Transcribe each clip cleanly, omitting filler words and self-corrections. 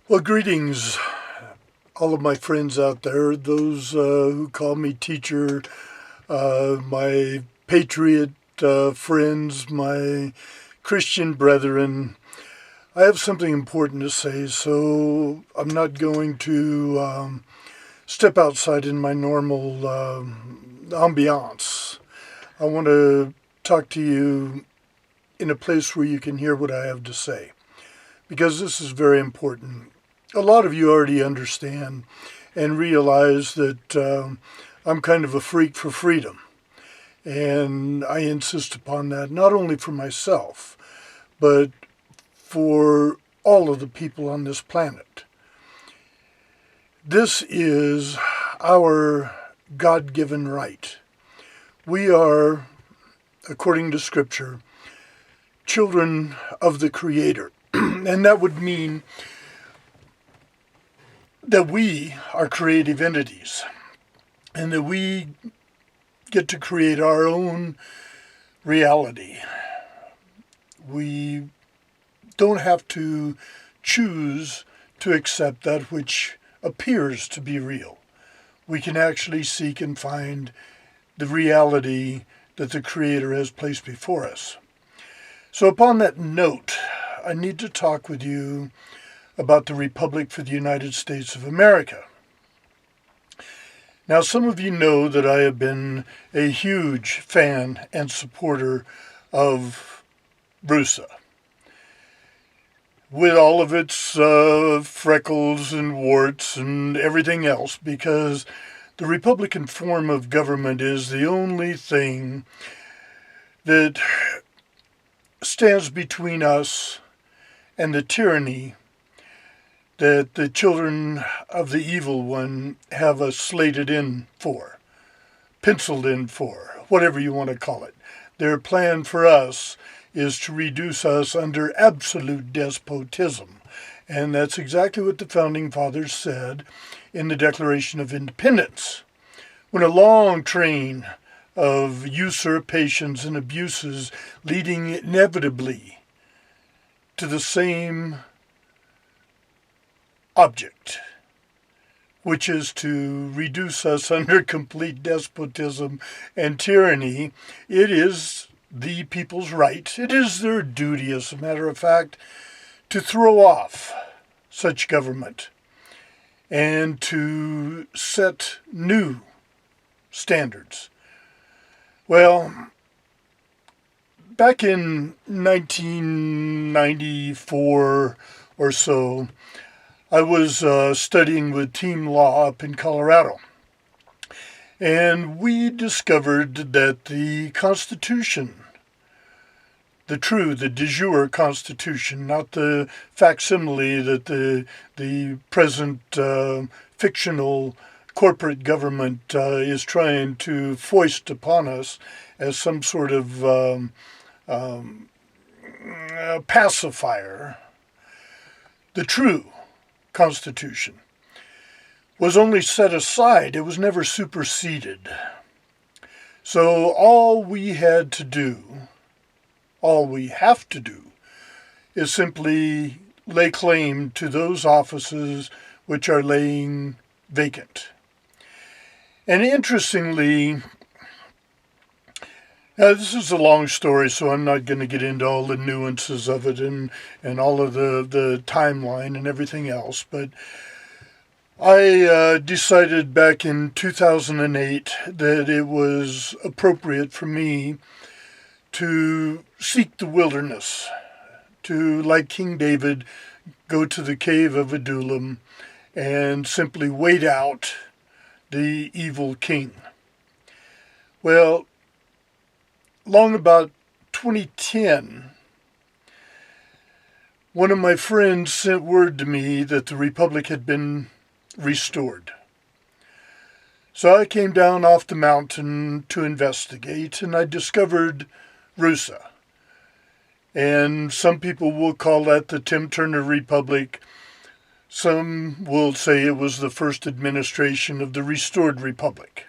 Well, greetings, all of my friends out there, those who call me teacher, my patriot friends, my Christian brethren. I have something important to say, so I'm not going to step outside in my normal ambiance. I want to talk to you in a place where you can hear what I have to say, because this is very important. A lot of you already understand and realize that I'm kind of a freak for freedom. And I insist upon that not only for myself, but for all of the people on this planet. This is our God-given right. We are, according to Scripture, children of the Creator. And that would mean that we are creative entities and that we get to create our own reality. We don't have to choose to accept that which appears to be real. We can actually seek and find the reality that the Creator has placed before us. So upon that note, I need to talk with you about the Republic for the United States of America. Now, some of you know that I have been a huge fan and supporter of RuSA, with all of its freckles and warts and everything else, because the Republican form of government is the only thing that stands between us and the tyranny that the children of the evil one have us slated in for, penciled in for, whatever you want to call it. Their plan for us is to reduce us under absolute despotism. And that's exactly what the Founding Fathers said in the Declaration of Independence, when a long train of usurpations and abuses leading inevitably to the same object, which is to reduce us under complete despotism and tyranny. It is the people's right, it is their duty, as a matter of fact, to throw off such government and to set new standards. Well, back in 1994 or so, I was studying with Team Law up in Colorado, and we discovered that the Constitution, the de jure Constitution, not the facsimile that the present fictional corporate government is trying to foist upon us as some sort of pacifier, the true Constitution was only set aside. It was never superseded. So all we have to do, is simply lay claim to those offices which are laying vacant. And interestingly, now, this is a long story, so I'm not going to get into all the nuances of it and all of the timeline and everything else. But I decided back in 2008 that it was appropriate for me to seek the wilderness, to, like King David, go to the cave of Adullam and simply wait out the evil king. Well, long about 2010, one of my friends sent word to me that the Republic had been restored. So I came down off the mountain to investigate, and I discovered RuSA. And some people will call that the Tim Turner Republic. Some will say it was the first administration of the restored Republic.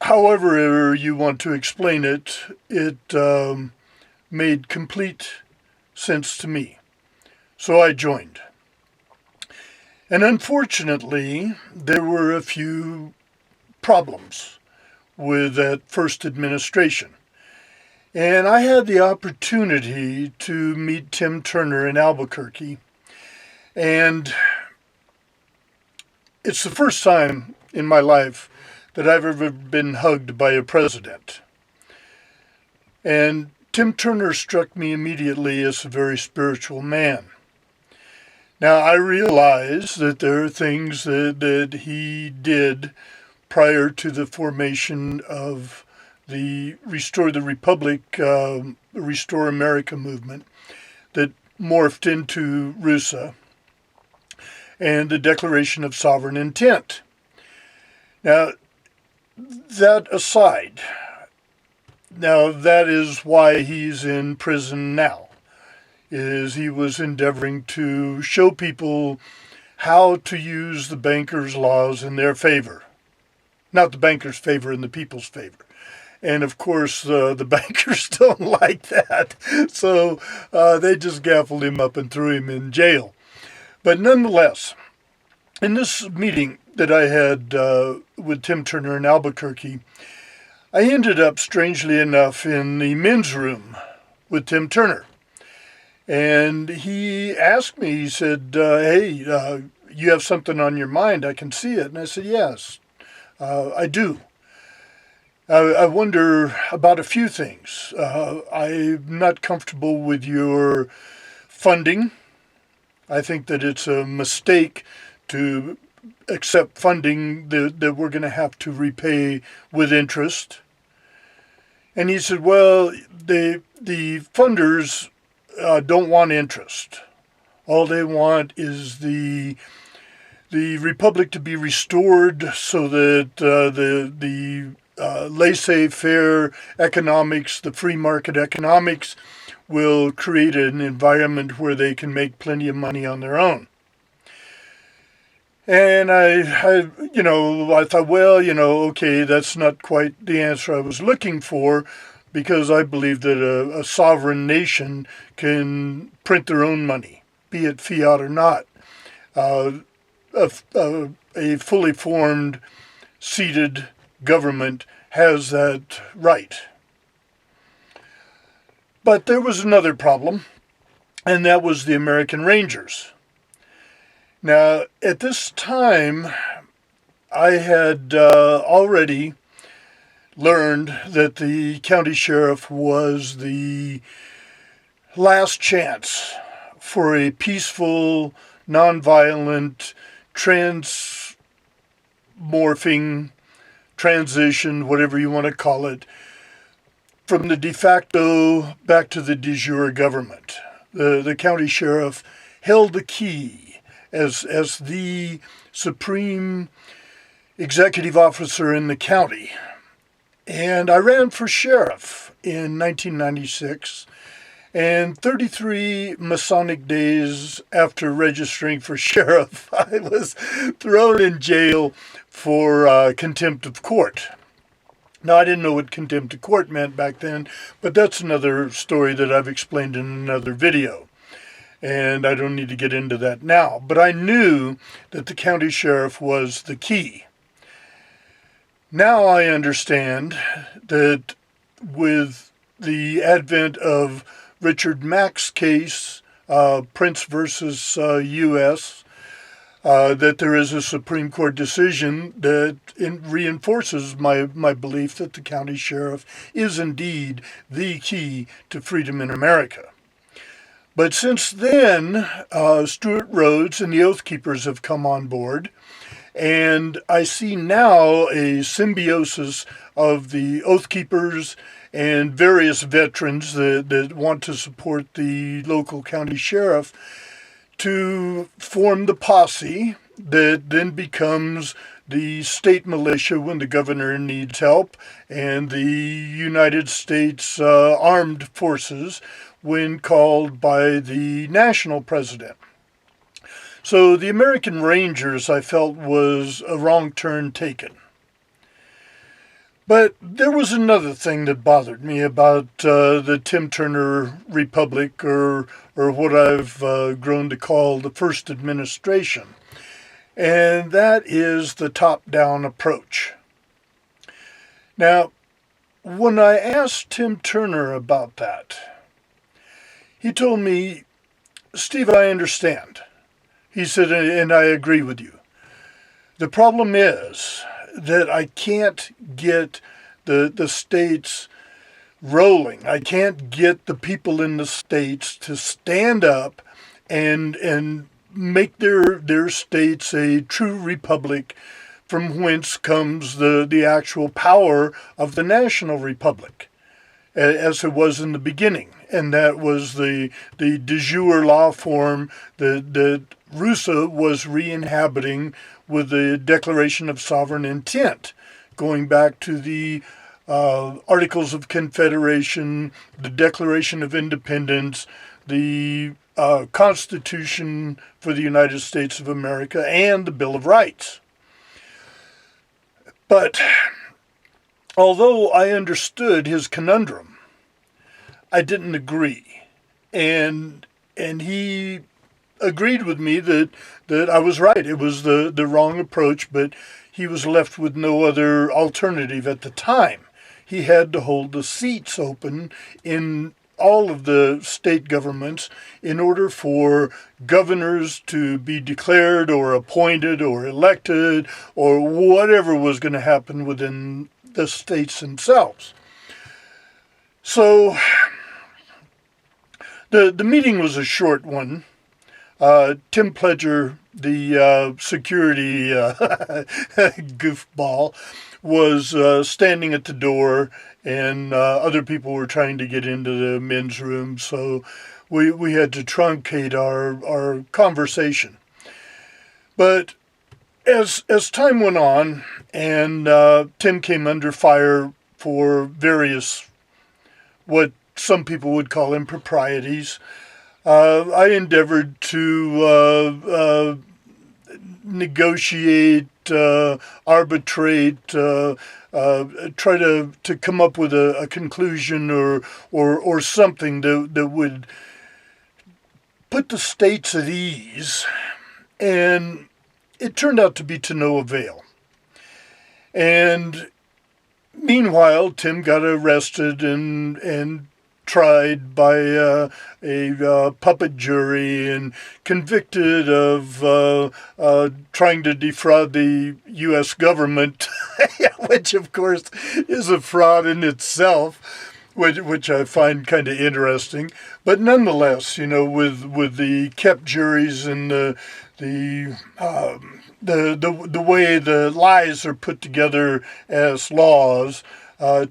However you want to explain it, it made complete sense to me. So I joined. And unfortunately, there were a few problems with that first administration. And I had the opportunity to meet Tim Turner in Albuquerque. And it's the first time in my life that I've ever been hugged by a president. And Tim Turner struck me immediately as a very spiritual man. Now, I realize that there are things that he did prior to the formation of the Restore the Republic, Restore America movement that morphed into RuSA and the Declaration of Sovereign Intent. Now, that aside, now that is why he's in prison now, is he was endeavoring to show people how to use the bankers' laws in their favor. Not the bankers' favor, in the people's favor. And of course, the bankers don't like that. So they just gaffled him up and threw him in jail. But nonetheless, in this meeting that I had with Tim Turner in Albuquerque, I ended up, strangely enough, in the men's room with Tim Turner. And he asked me, he said, hey, you have something on your mind, I can see it. And I said, yes, I do. I wonder about a few things. I'm not comfortable with your funding. I think that it's a mistake to accept funding that we're going to have to repay with interest. And he said, well, the funders don't want interest. All they want is the republic to be restored so that the laissez-faire economics, the free market economics, will create an environment where they can make plenty of money on their own. And I thought, well, okay, that's not quite the answer I was looking for, because I believe that a sovereign nation can print their own money, be it fiat or not. A fully formed, seated government has that right. But there was another problem, and that was the American Rangers. Now, at this time, I had already learned that the county sheriff was the last chance for a peaceful, nonviolent, transmorphing transition, whatever you want to call it, from the de facto back to the de jure government. The county sheriff held the key as the supreme executive officer in the county. And I ran for sheriff in 1996, and 33 Masonic days after registering for sheriff, I was thrown in jail for contempt of court. Now, I didn't know what contempt of court meant back then, but that's another story that I've explained in another video. And I don't need to get into that now. But I knew that the county sheriff was the key. Now I understand that with the advent of Richard Mack's case, Prince versus U.S., that there is a Supreme Court decision that reinforces my belief that the county sheriff is indeed the key to freedom in America. But since then, Stuart Rhodes and the Oath Keepers have come on board, and I see now a symbiosis of the Oath Keepers and various veterans that want to support the local county sheriff to form the posse that then becomes the state militia when the governor needs help, and the United States Armed Forces when called by the national president. So the American Rangers, I felt, was a wrong turn taken. But there was another thing that bothered me about the Tim Turner Republic, or what I've grown to call the first administration, and that is the top-down approach. Now, when I asked Tim Turner about that, he told me, "Steve, I understand." He said, "And I agree with you. The problem is that I can't get the states rolling. I can't get the people in the states to stand up and make their states a true republic from whence comes the actual power of the national republic, as it was in the beginning." And that was the de jure law form that RuSA was re-inhabiting with the Declaration of Sovereign Intent, going back to the Articles of Confederation, the Declaration of Independence, the Constitution for the United States of America, and the Bill of Rights. But although I understood his conundrum, I didn't agree. And he agreed with me that I was right. It was the wrong approach, but he was left with no other alternative at the time. He had to hold the seats open in all of the state governments in order for governors to be declared or appointed or elected or whatever was going to happen within the states themselves. So the meeting was a short one. Tim Pledger, the security goofball, was standing at the door, and other people were trying to get into the men's room, so we had to truncate our conversation. But as time went on, and Tim came under fire for various, what some people would call improprieties, I endeavored to negotiate, arbitrate, try to come up with a conclusion or something that would put the states at ease. And it turned out to be to no avail. And meanwhile, Tim got arrested and tried by a puppet jury and convicted of trying to defraud the U.S. government, which of course is a fraud in itself, which I find kind of interesting. But nonetheless, with the kept juries and the way the lies are put together as laws,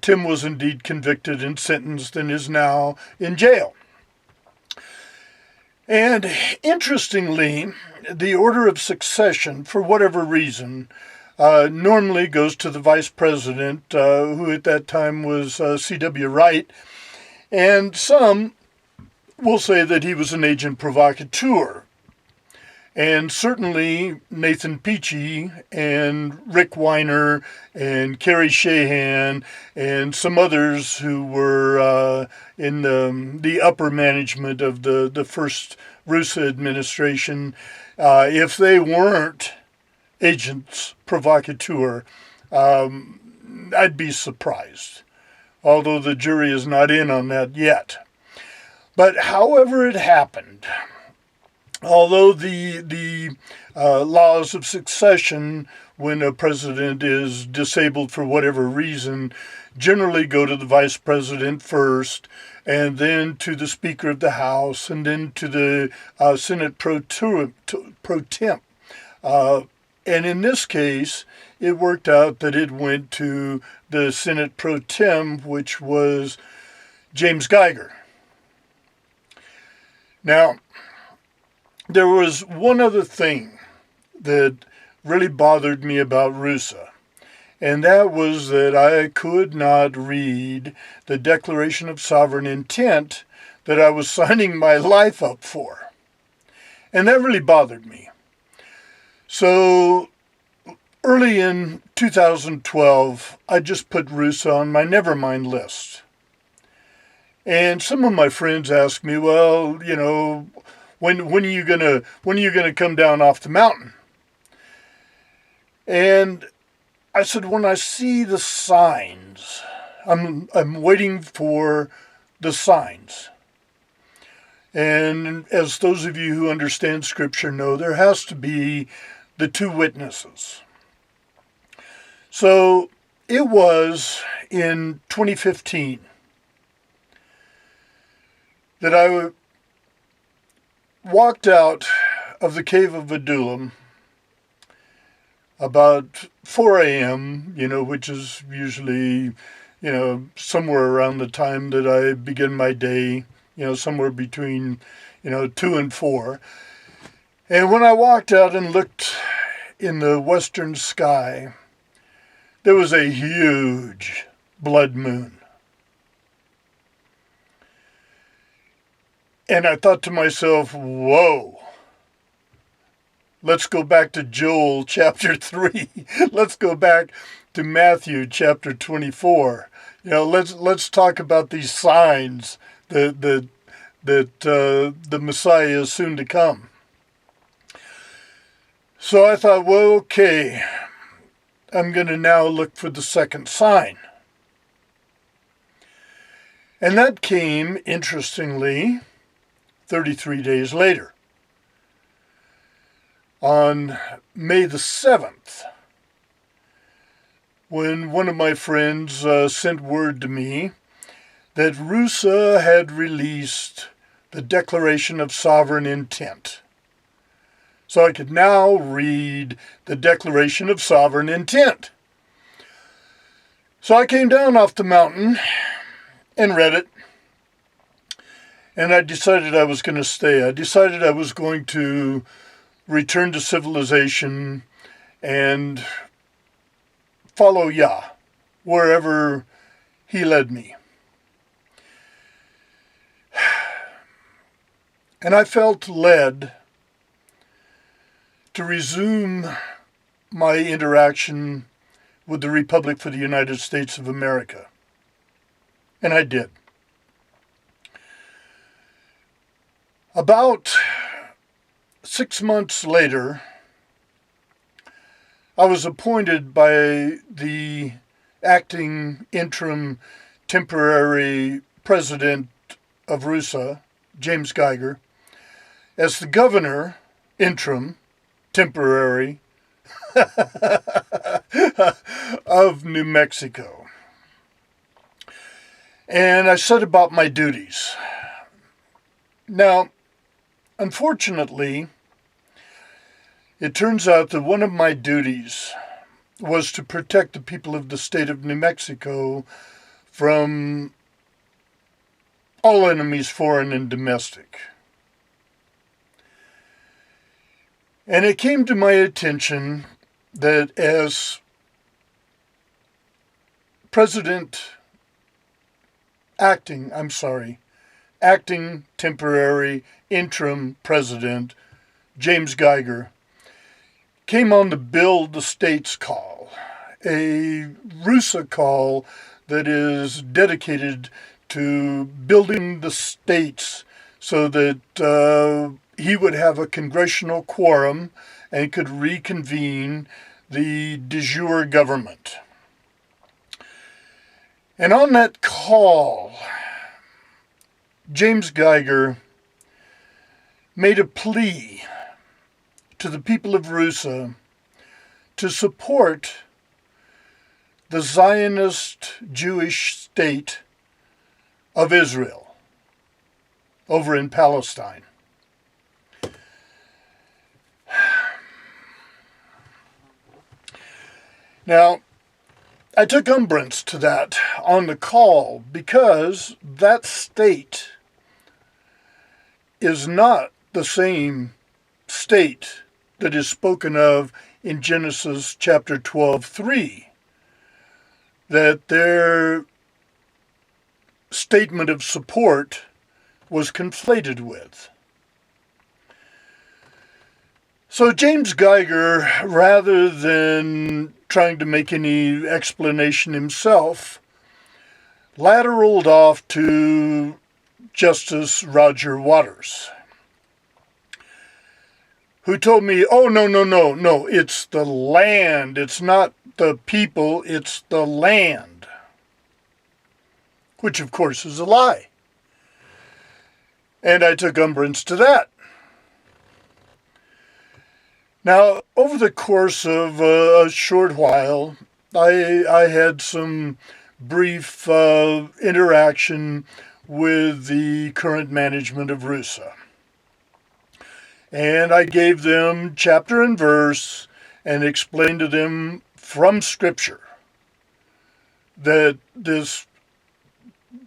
Tim was indeed convicted and sentenced and is now in jail. And interestingly, the order of succession, for whatever reason, normally goes to the vice president, who at that time was C.W. Wright, and some will say that he was an agent provocateur. And certainly Nathan Peachy and Rick Weiner and Kerry Shahan and some others who were in the upper management of the first RuSA administration, if they weren't agents provocateur, I'd be surprised, although the jury is not in on that yet. But however it happened, although the laws of succession, when a president is disabled for whatever reason, generally go to the vice president first, and then to the Speaker of the House, and then to the Senate pro temp. And in this case, it worked out that it went to the Senate pro tem, which was James Geiger. Now, there was one other thing that really bothered me about RuSA, and that was that I could not read the Declaration of Sovereign Intent that I was signing my life up for. And that really bothered me. So Early in 2012, I just put RuSA on my Nevermind list. And some of my friends asked me, well, when are you gonna come down off the mountain? And I said, when I see the signs, I'm waiting for the signs. And as those of you who understand Scripture know, there has to be the two witnesses. So it was in 2015 that I walked out of the cave of Adullam about 4 a.m., which is usually, somewhere around the time that I begin my day, somewhere between, 2 and 4. And when I walked out and looked in the western sky, there was a huge blood moon. And I thought to myself, whoa, let's go back to Joel chapter 3. Let's go back to Matthew chapter 24. Let's talk about these signs that the Messiah is soon to come. So I thought, well, okay, I'm going to now look for the second sign. And that came, interestingly, 33 days later. On May the 7th, when one of my friends sent word to me that RuSA had released the Declaration of Sovereign Intent. So I could now read the Declaration of Sovereign Intent. So I came down off the mountain and read it. And I decided I was going to stay. I decided I was going to return to civilization and follow Yah wherever he led me. And I felt led to resume my interaction with the Republic for the United States of America. And I did. About 6 months later, I was appointed by the acting interim temporary president of RuSA, James Geiger, as the governor, interim, temporary, of New Mexico. And I set about my duties. Now, unfortunately, it turns out that one of my duties was to protect the people of the state of New Mexico from all enemies, foreign and domestic. And it came to my attention that as acting temporary interim president James Geiger came on to build the states call, a RuSA call that is dedicated to building the states so that he would have a congressional quorum and could reconvene the de jure government. And on that call, James Geiger made a plea to the people of RuSA to support the Zionist Jewish state of Israel over in Palestine. Now, I took umbrance to that on the call because that state is not the same state that is spoken of in Genesis chapter 12:3, that their statement of support was conflated with. So James Geiger, rather than trying to make any explanation himself, lateraled off to Justice Roger Waters, who told me, oh, no, it's the land. It's not the people, it's the land. Which, of course, is a lie. And I took umbrance to that. Now, over the course of a short while, I had some brief interaction with the current management of RuSA. And I gave them chapter and verse and explained to them from Scripture that this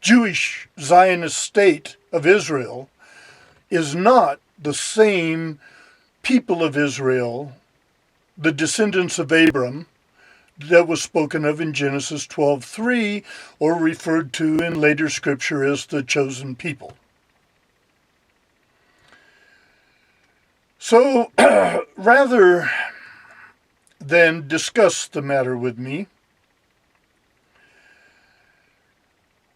Jewish Zionist state of Israel is not the same people of Israel, the descendants of Abram, that was spoken of in Genesis 12:3, or referred to in later Scripture as the chosen people. So, rather than discuss the matter with me,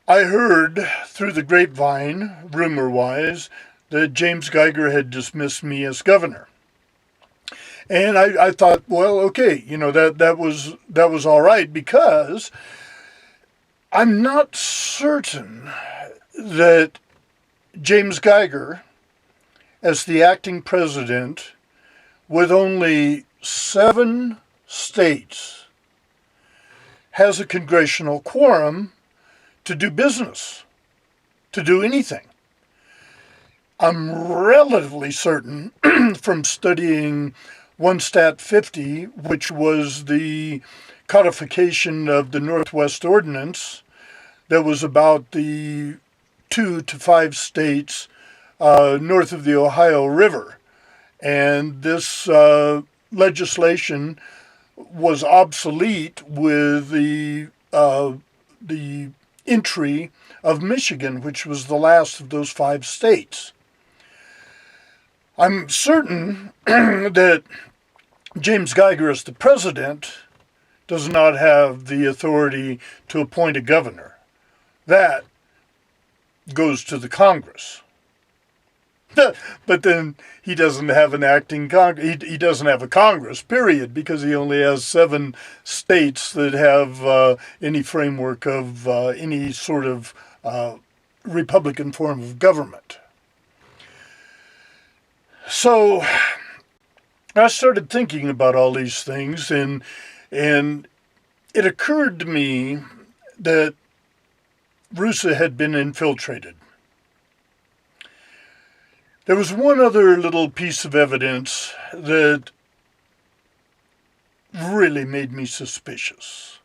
I heard through the grapevine, rumor-wise, that James Geiger had dismissed me as governor. And I thought, well, okay, that was all right, because I'm not certain that James Geiger, as the acting president, with only 7 states, has a congressional quorum to do business, to do anything. I'm relatively certain from studying 1Stat50, which was the codification of the Northwest Ordinance that was about the 2 to 5 states north of the Ohio River. And this legislation was obsolete with the entry of Michigan, which was the last of those 5 states. I'm certain that James Geiger, as the president, does not have the authority to appoint a governor. That goes to the Congress. But then he doesn't have an acting Congress. He doesn't have a Congress, period, because he only has 7 states that have any framework of any sort of Republican form of government. So I started thinking about all these things, and it occurred to me that RuSA had been infiltrated. There was one other little piece of evidence that really made me suspicious.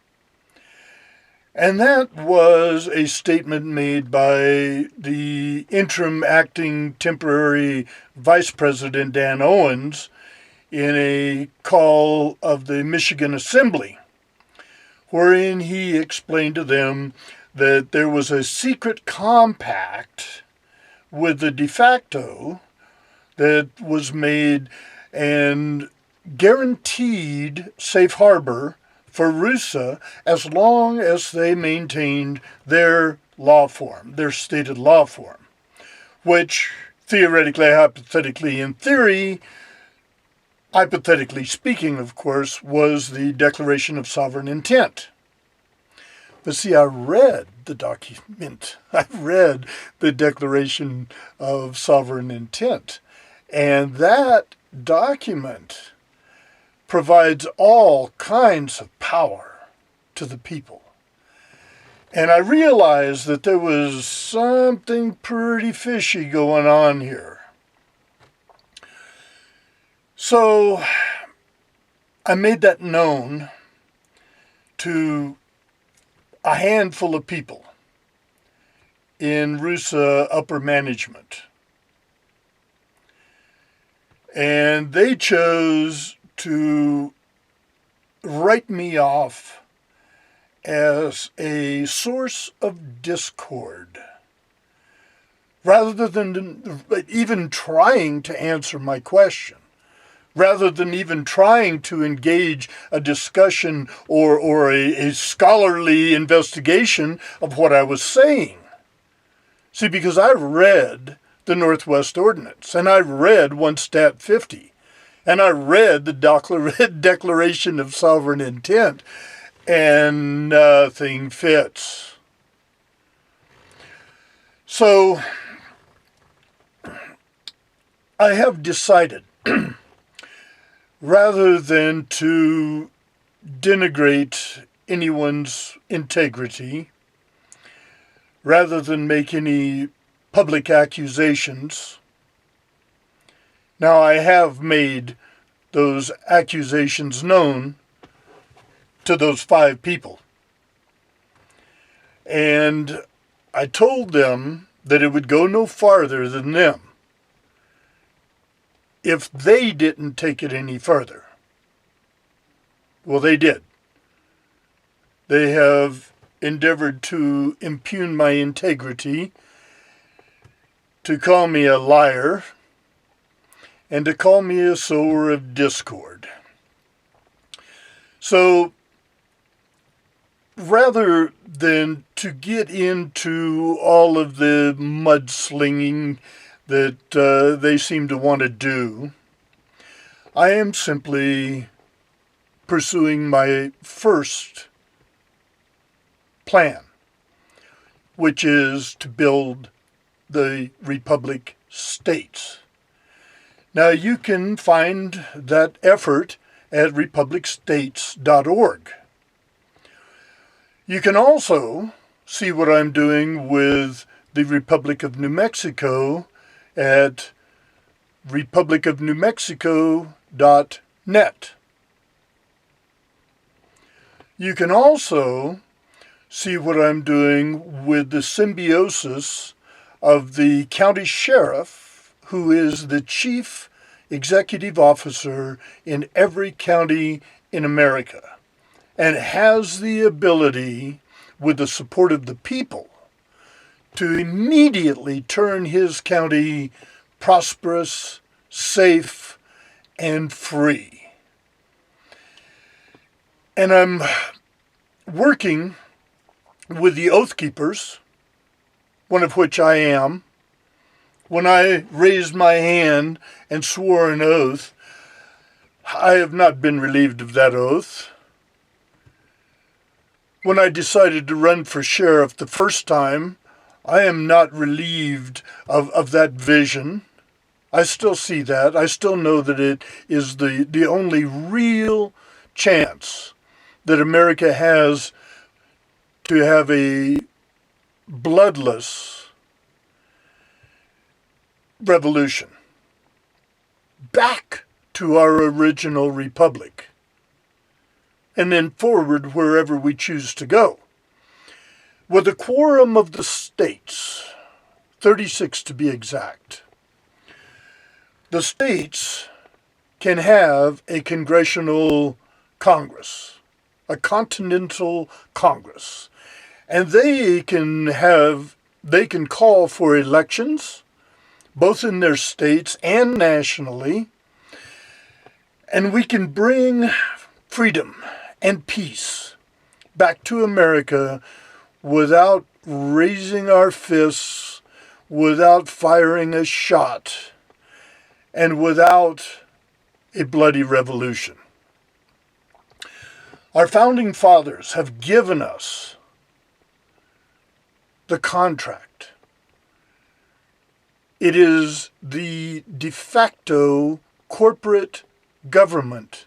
And that was a statement made by the interim acting temporary Vice President Dan Owens in a call of the Michigan Assembly, wherein he explained to them that there was a secret compact with the de facto that was made and guaranteed safe harbor for RuSA as long as they maintained their law form, their stated law form, which theoretically, hypothetically, in theory, hypothetically speaking, of course, was the Declaration of Sovereign Intent. But see, I read the document. I read the Declaration of Sovereign Intent. And that document provides all kinds of power to the people. And I realized that there was something pretty fishy going on here. So I made that known to a handful of people in RuSA upper management. And they chose to write me off as a source of discord, rather than even trying to answer my question, rather than even trying to engage a discussion or a scholarly investigation of what I was saying. See, because I read the Northwest Ordinance, and I read 1 Stat 50, and I read the Declaration of Sovereign Intent, and nothing fits. So I have decided, rather than to denigrate anyone's integrity, rather than make any public accusations. Now, I have made those accusations known to those 5 people. And I told them that it would go no farther than them if they didn't take it any further. Well, they did. They have endeavored to impugn my integrity, to call me a liar, and to call me a sower of discord. So, rather than to get into all of the mudslinging that they seem to want to do, I am simply pursuing my first plan, which is to build the Republic states. Now, you can find that effort at republicstates.org. You can also see what I'm doing with the Republic of New Mexico at republicofnewmexico.net. You can also see what I'm doing with the symbiosis of the county sheriff, who is the chief executive officer in every county in America, and has the ability, with the support of the people, to immediately turn his county prosperous, safe, and free. And I'm working with the Oath Keepers, one of which I am. When I raised my hand and swore an oath, I have not been relieved of that oath. When I decided to run for sheriff the first time, I am not relieved of that vision. I still see that. I still know that it is the only real chance that America has to have a bloodless revolution back to our original republic, and then forward wherever we choose to go. With a quorum of the states, 36 to be exact, the states can have a congressional Congress, a continental Congress, and they can call for elections, both in their states and nationally, and we can bring freedom and peace back to America without raising our fists, without firing a shot, and without a bloody revolution. Our founding fathers have given us the contract. It is the de facto corporate government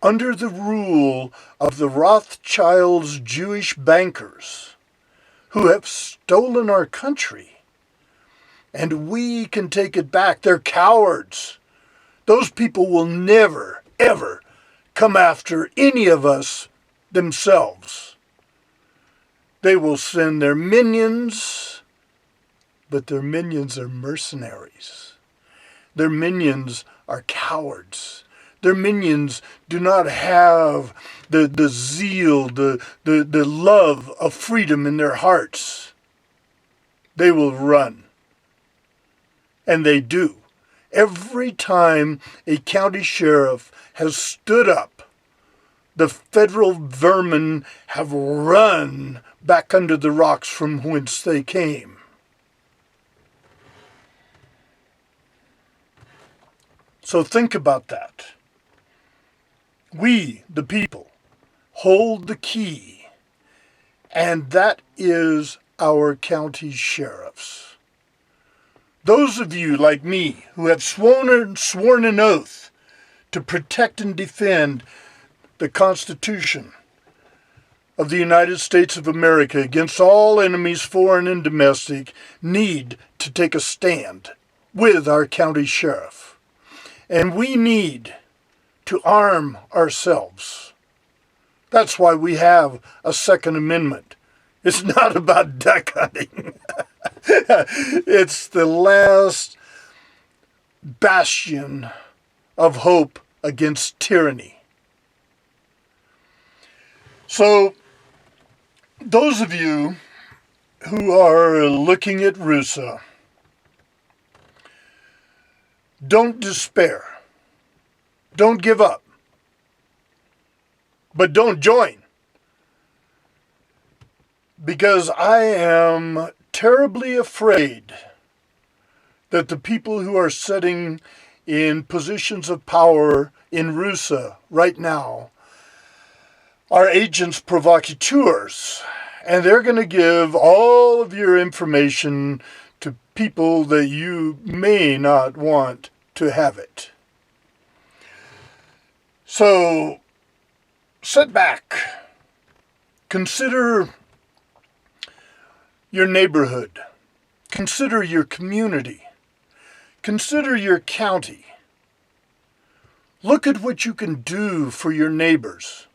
under the rule of the Rothschilds' Jewish bankers who have stolen our country. And we can take it back. They're cowards. Those people will never, ever come after any of us themselves. They will send their minions, but their minions are mercenaries. Their minions are cowards. Their minions do not have the zeal, the love of freedom in their hearts. They will run. And they do. Every time a county sheriff has stood up, the federal vermin have run back under the rocks from whence they came. So think about that. We, the people, hold the key, and that is our county sheriffs. Those of you like me who have sworn an oath to protect and defend the Constitution of the United States of America against all enemies, foreign and domestic, need to take a stand with our county sheriff. And we need to arm ourselves. That's why we have a Second Amendment. It's not about duck hunting. It's the last bastion of hope against tyranny. So, those of you who are looking at RuSA, don't despair. Don't give up. But don't join. Because I am terribly afraid that the people who are sitting in positions of power in RuSA right now are agents provocateurs, and they're going to give all of your information to people that you may not want to have it. So, sit back. Consider your neighborhood. Consider your community. Consider your county. Look at what you can do for your neighbors.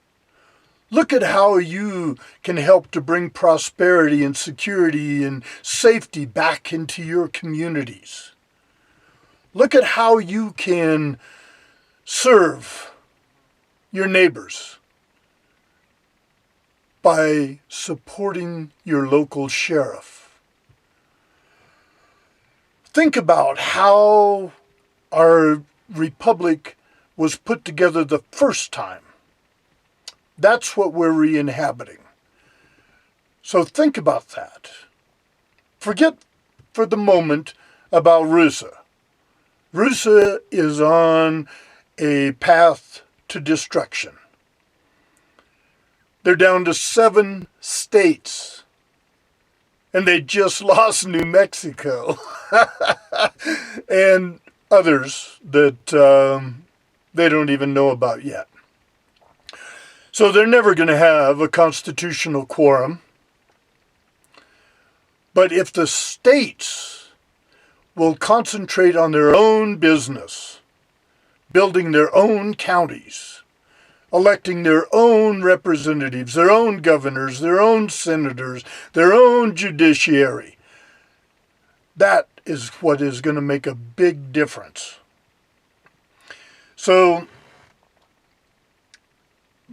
Look at how you can help to bring prosperity and security and safety back into your communities. Look at how you can serve your neighbors by supporting your local sheriff. Think about how our republic was put together the first time. That's what we're re-inhabiting. So think about that. Forget for the moment about RuSA. RuSA is on a path to destruction. They're down to 7 states. And they just lost New Mexico. And others that they don't even know about yet. So they're never going to have a constitutional quorum. But if the states will concentrate on their own business, building their own counties, electing their own representatives, their own governors, their own senators, their own judiciary, that is what is going to make a big difference. So,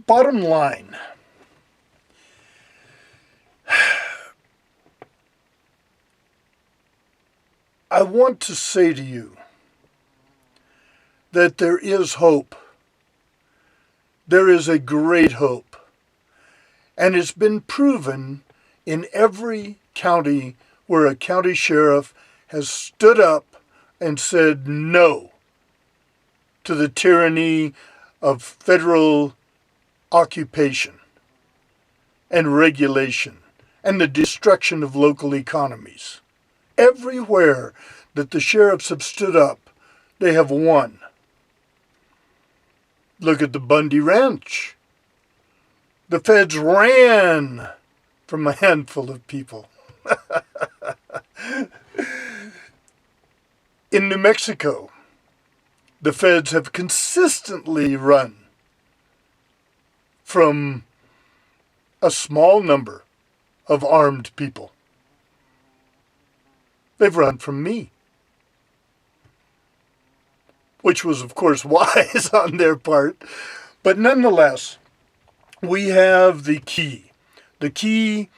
bottom line, I want to say to you that there is hope. There is a great hope. And it's been proven in every county where a county sheriff has stood up and said no to the tyranny of federal occupation and regulation and the destruction of local economies. Everywhere that the sheriffs have stood up, they have won. Look at the Bundy Ranch. The feds ran from a handful of people. In New Mexico, the feds have consistently run from a small number of armed people. They've run from me. Which was, of course, wise on their part. But nonetheless, we have the key. The key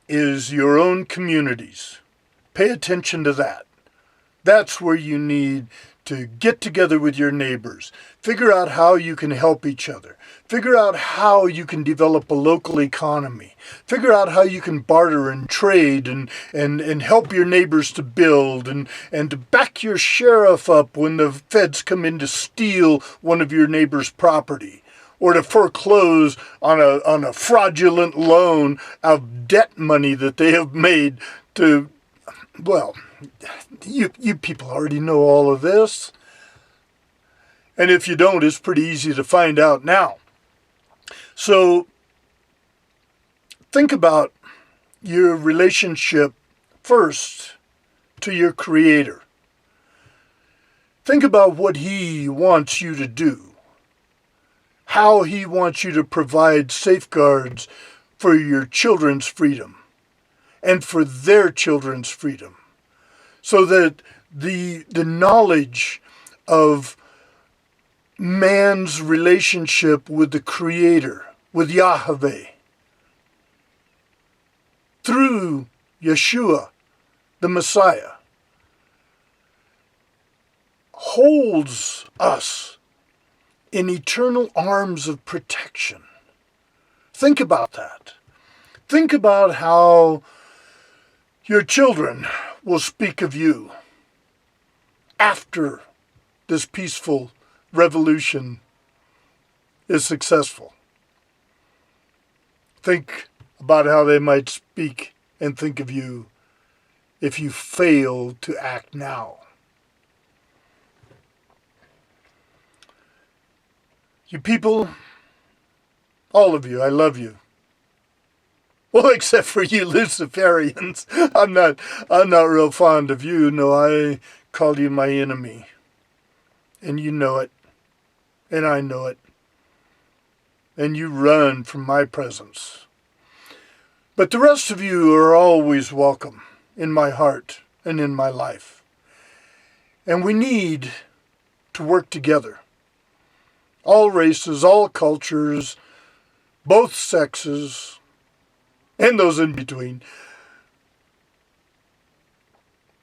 is your own communities. Pay attention to that. That's where you need to get together with your neighbors. Figure out how you can help each other. Figure out how you can develop a local economy. Figure out how you can barter and trade and help your neighbors to build and to back your sheriff up when the feds come in to steal one of your neighbor's property, or to foreclose on a fraudulent loan of debt money that they have made to, well, you people already know all of this. And if you don't, it's pretty easy to find out now. So think about your relationship first to your Creator. Think about what He wants you to do, how He wants you to provide safeguards for your children's freedom and for their children's freedom, so that the knowledge of man's relationship with the Creator, with Yahweh, through Yeshua, the Messiah, holds us in eternal arms of protection. Think about that. Think about how your children will speak of you after this peaceful revolution is successful. Think about how they might speak and think of you if you fail to act now. You people, all of you, I love you. Well, except for you Luciferians. I'm not real fond of you. No, I call you my enemy. And you know it. And I know it. And you run from my presence. But the rest of you are always welcome in my heart and in my life. And we need to work together. All races, all cultures, both sexes, and those in between.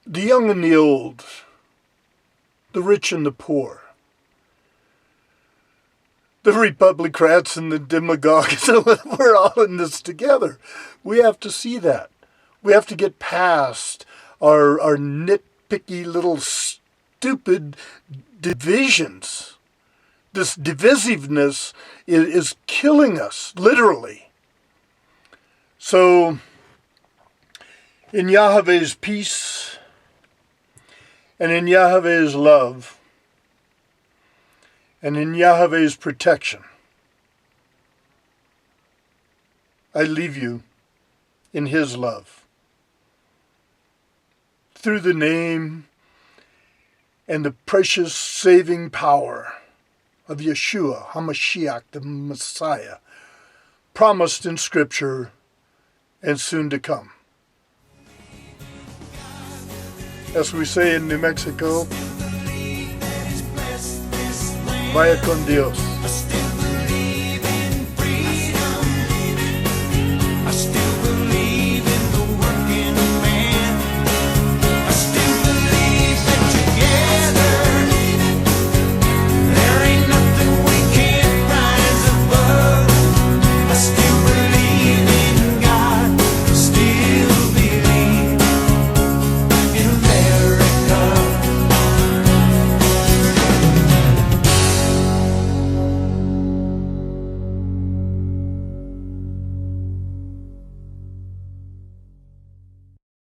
The young and the old, the rich and the poor, the Republicrats and the demagogues, we're all in this together. We have to see that. We have to get past our nitpicky little stupid divisions. This divisiveness is killing us, literally. So, in Yahweh's peace and in Yahweh's love and in Yahweh's protection, I leave you in His love. Through the name and the precious saving power of Yeshua HaMashiach, the Messiah, promised in Scripture and soon to come. As we say in New Mexico, vaya con Dios.